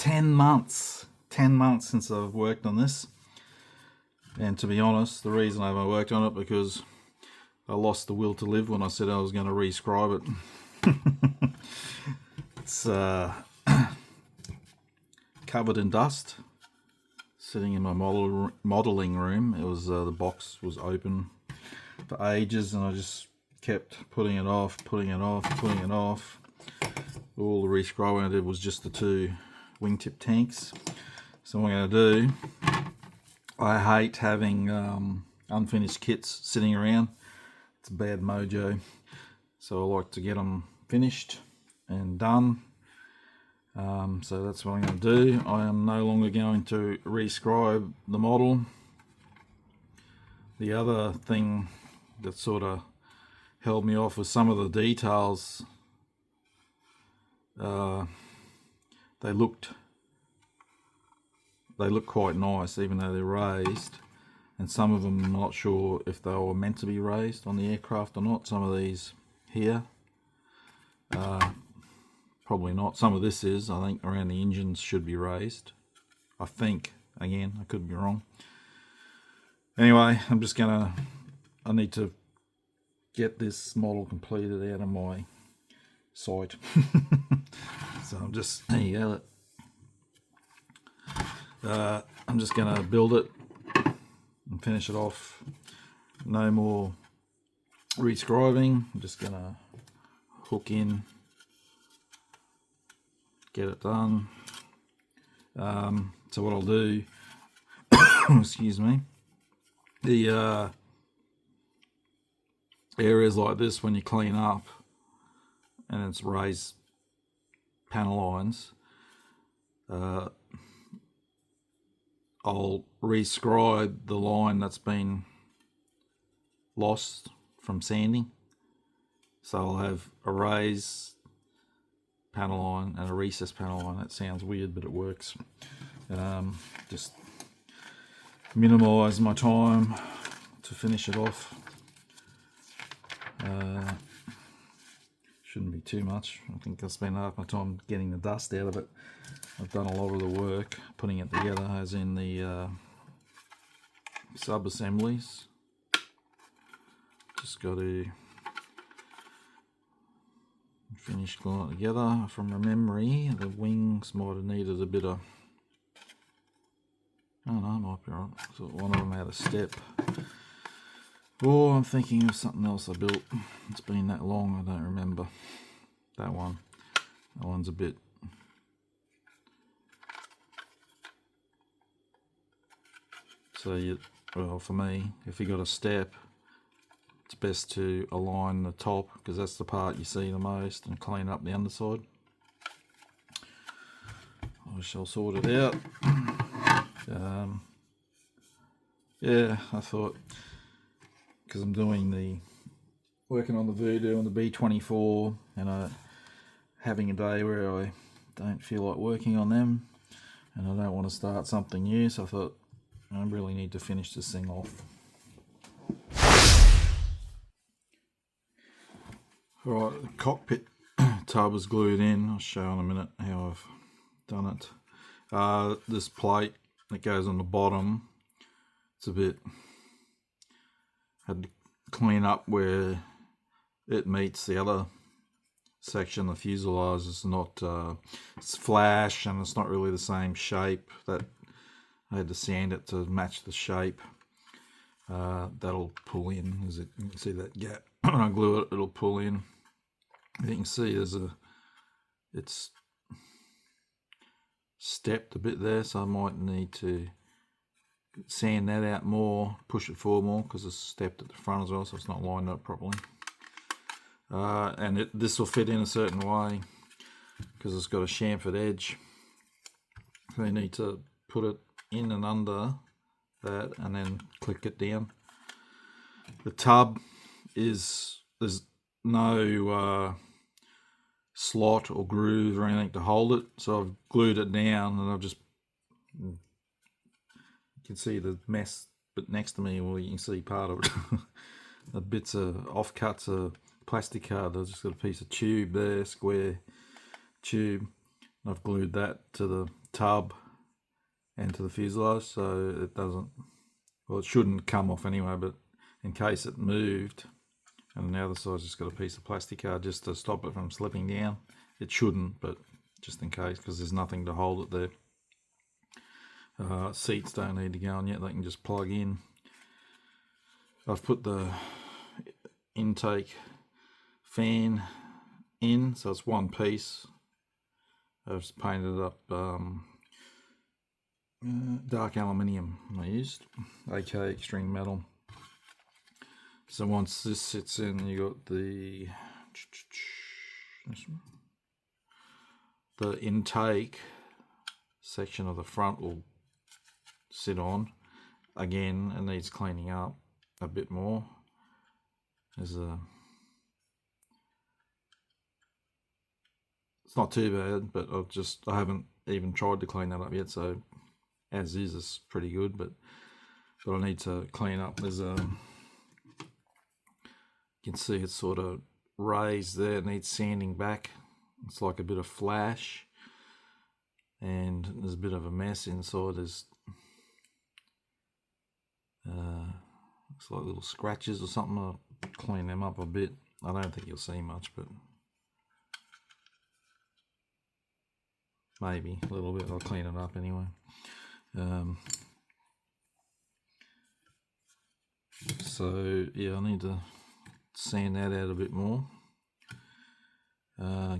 10 months. 10 months since I've worked on this. And to be honest, the reason I haven't worked on it because I lost the will to live when I said I was going to re-scribe it. It's covered in dust, sitting in my modeling room. It was the box was open for ages, and I just kept putting it off. All the re-scribing I did was just the two wingtip tanks. So what I'm going to do, I hate having unfinished kits sitting around. It's a bad mojo. So I like to get them finished and done. So that's what I'm going to do. I am no longer going to re-scribe the model. The other thing that sort of held me off was some of the details. They look quite nice, even though they're raised, and some of them I'm not sure if they were meant to be raised on the aircraft or not. Some of these here, probably not. Some of this is, I think, around the engines should be raised. I think, again, I could be wrong. Anyway, I need to get this model completed out of my sight. So I'm just, there you go. I'm just going to build it and finish it off. No more re-scribing. I'm just going to hook in, get it done. So what I'll do, excuse me, the areas like this, when you clean up and it's raised panel lines, I'll re-scribe the line that's been lost from sanding. So I'll have a raised panel line and a recessed panel line. That sounds weird, but it works. Just minimise my time to finish it off. Shouldn't be too much. I think I spent half my time getting the dust out of it. I've done a lot of the work putting it together, as in the sub-assemblies. Just got to finish gluing it together. From memory, the wings might have needed a bit of, I don't know, it might be right. So one of them had a step. Or I'm thinking of something else I built. It's been that long, I don't remember. That one. That one's a bit. So well, for me, if you got a step, it's best to align the top, because that's the part you see the most, and clean up the underside. I shall sort it out. Yeah, I thought, because I'm working on the Voodoo and the Pt.3, and having a day where I don't feel like working on them, and I don't want to start something new, so I thought I really need to finish this thing off. Alright, the cockpit tub is glued in. I'll show in a minute how I've done it. This plate that goes on the bottom, it's a bit, had to clean up where it meets the other section. The fuselage is not, it's flash, and it's not really the same shape. That I had to sand it to match the shape. That'll pull in, as you can see that gap. When I glue it, it'll pull in. You can see it's stepped a bit there, so I might need to sand that out more, push it forward more, because it's stepped at the front as well, so it's not lined up properly. And this will fit in a certain way because it's got a chamfered edge. So you need to put it in and under that, and then click it down. The tub there's no slot or groove or anything to hold it, so I've glued it down, and I've just, you can see the mess but next to me, well, you can see part of it. The bits of offcuts of plastic card. I've just got a piece of tube there, square tube. I've glued that to the tub and to the fuselage, so it doesn't, well, it shouldn't come off anyway, but in case it moved, and on the other side's just got a piece of plastic card just to stop it from slipping down. It shouldn't, but just in case, because there's nothing to hold it there. Seats don't need to go on yet, they can just plug in. I've put the intake fan in, so it's one piece. I've just painted it up dark aluminium I used, aka extreme metal. So once this sits in, you got the intake section of the front will sit on. Again, it needs cleaning up a bit more. It's not too bad, but I haven't even tried to clean that up yet, so as is, it's pretty good, but I need to clean up. There's you can see it's sort of raised there, it needs sanding back. It's like a bit of flash, and there's a bit of a mess inside. There's looks like little scratches or something. I'll clean them up a bit. I don't think you'll see much, but maybe a little bit. I'll clean it up anyway. So yeah, I need to sand that out a bit more.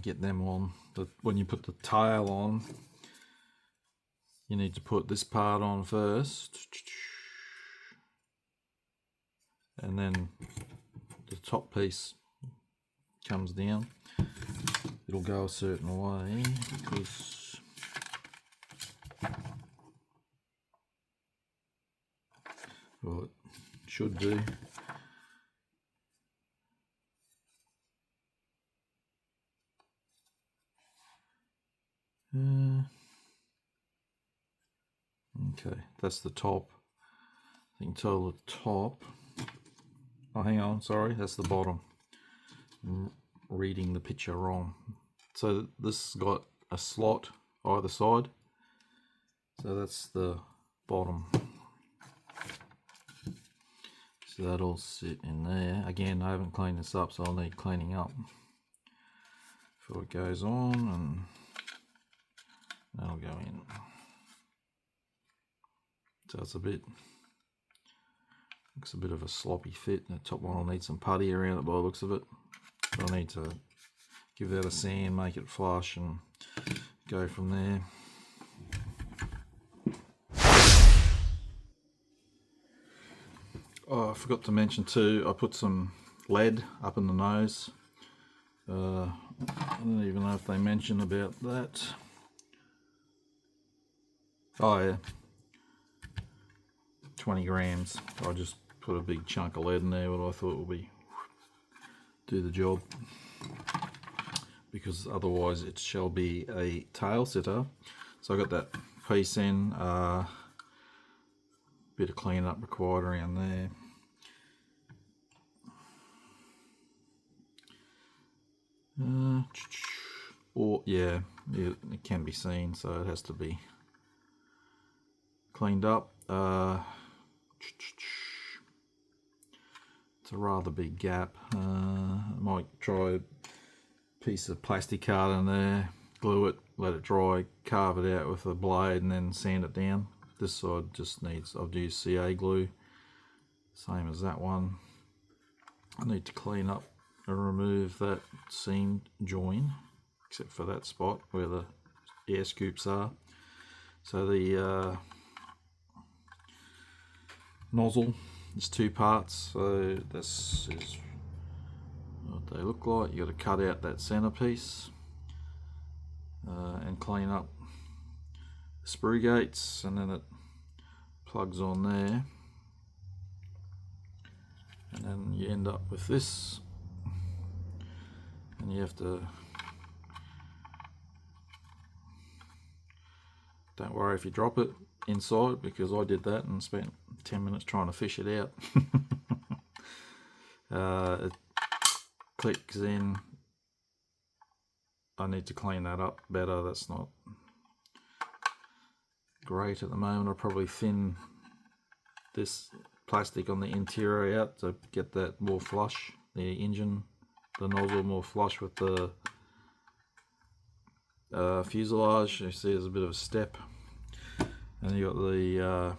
Get them on. When you put the tail on, you need to put this part on first, and then the top piece comes down. It'll go a certain way because well, it should do. Okay, that's the top. You can tell the top. Oh, hang on, sorry, that's the bottom. I'm reading the picture wrong. So this has got a slot either side. So that's the bottom. So that'll sit in there. Again, I haven't cleaned this up, so I'll need cleaning up before it goes on, and that'll go in. So it's looks a bit of a sloppy fit. The top one will need some putty around it by the looks of it. So I need to give that a sand, make it flush, and go from there. Oh, I forgot to mention too, I put some lead up in the nose. I don't even know if they mention about that. Oh yeah, 20 grams. I just put a big chunk of lead in there, what I thought would do the job, because otherwise it shall be a tail sitter. So I got that piece in, bit of clean up required around there. Or yeah, it can be seen, so it has to be cleaned up. It's a rather big gap. I might try a piece of plastic card in there, glue it, let it dry, carve it out with a blade, and then sand it down. This side just needs, I've used CA glue, same as that one. I need to clean up and remove that seam join, except for that spot where the air scoops are. So the nozzle is two parts, so this is what they look like. You got to cut out that center piece and clean up the sprue gates, and then it plugs on there, and then you end up with this, and you have to, don't worry if you drop it inside, because I did that and spent 10 minutes trying to fish it out. It clicks in. I need to clean that up better. That's not, great at the moment. I'll probably thin this plastic on the interior out to get that more flush, the engine, the nozzle more flush with the fuselage. You see there's a bit of a step, and you got the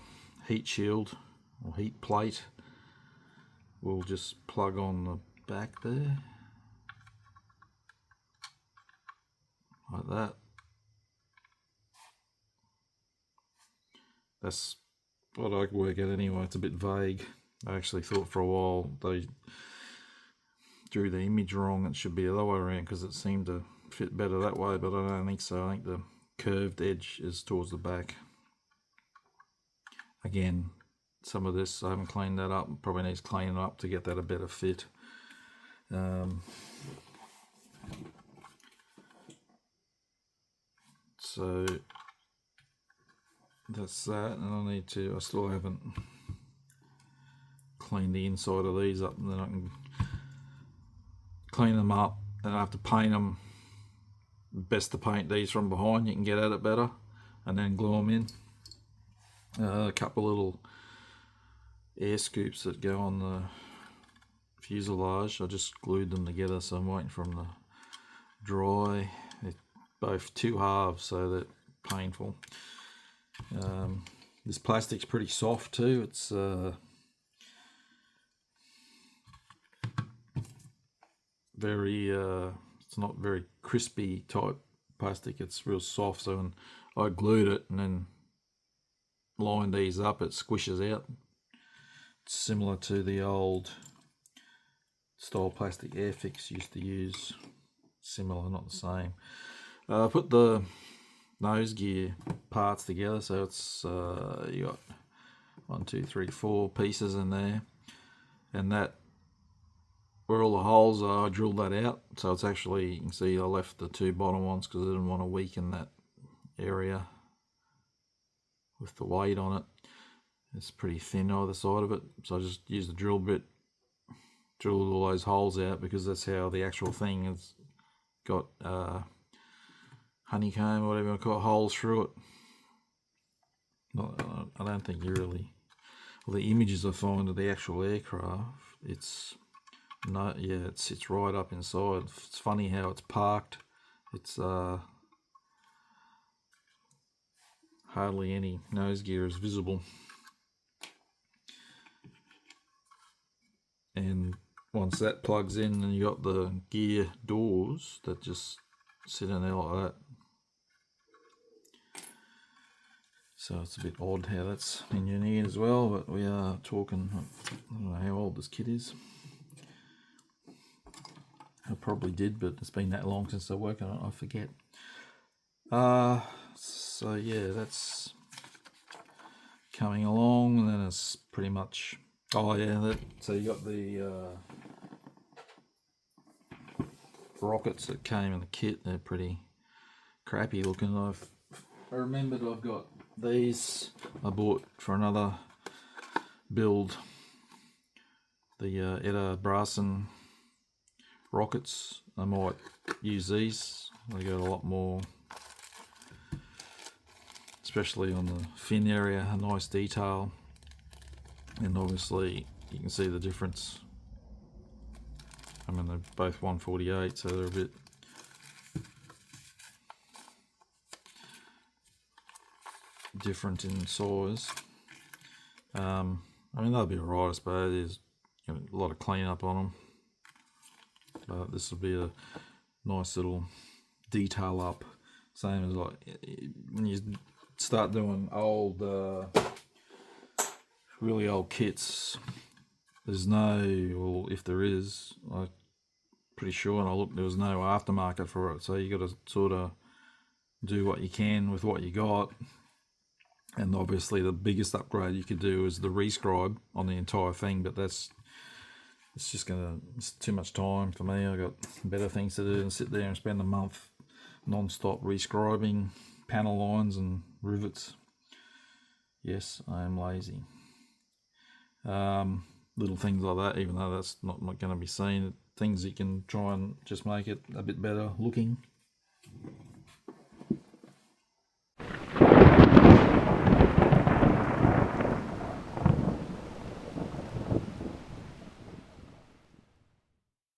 heat shield or heat plate. We'll just plug on the back there like that. That's what I work at anyway. It's a bit vague. I actually thought for a while they drew the image wrong. It should be the other way around because it seemed to fit better that way, but I don't think so. I think the curved edge is towards the back. Again, some of this I haven't cleaned that up. Probably needs cleaning up to get that a better fit. So that's that, and I still haven't cleaned the inside of these up, and then I can clean them up, and I have to paint them. Best to paint these from behind, you can get at it better, and then glue them in. A couple little air scoops that go on the fuselage, I just glued them together, so I'm waiting for them to dry. They're both two halves, so they're painful. This plastic's pretty soft too. It's very it's not very crispy type plastic. It's real soft, so when I glued it and then lined these up, it squishes out. It's similar to the old style plastic Airfix used to use. Similar, not the same. I put the nose gear parts together, so it's you got 1, 2, 3, 4 pieces in there, and that where all the holes are, I drilled that out. So it's actually, you can see I left the 2 bottom ones because I didn't want to weaken that area with the weight on it. It's pretty thin either side of it, so I just used the drill bit, drilled all those holes out, because that's how the actual thing has got honeycomb or whatever you call it, holes through it. I don't think you really, well, the images I find of the actual aircraft, it's no, yeah, it sits right up inside. It's funny how it's parked. It's hardly any nose gear is visible, and once that plugs in, then you got the gear doors that just sit in there like that. So it's a bit odd how that's engineered as well, but we are talking, I don't know how old this kit is. I probably did, but it's been that long since I worked on it, I forget. So yeah, that's coming along, and then it's pretty much, oh yeah, so you got the rockets that came in the kit. They're pretty crappy looking. I remembered I've got these I bought for another build, the Etta Brasson rockets. I might use these. They got a lot more, especially on the fin area, a nice detail, and obviously you can see the difference. I mean, they're both 148, so they're a bit different in size. I mean, they'll be alright, I suppose. There's, you know, a lot of cleanup on them, but this will be a nice little detail up. Same as like when you start doing old, really old kits. There's no, well, if there is, I'm pretty sure, and I looked, there was no aftermarket for it. So you got to sort of do what you can with what you got. And obviously the biggest upgrade you could do is the re-scribe on the entire thing, but it's too much time for me. I got better things to do than sit there and spend a month non-stop re-scribing panel lines and rivets. Yes, I am lazy. Little things like that, even though that's not going to be seen, things you can try and just make it a bit better looking.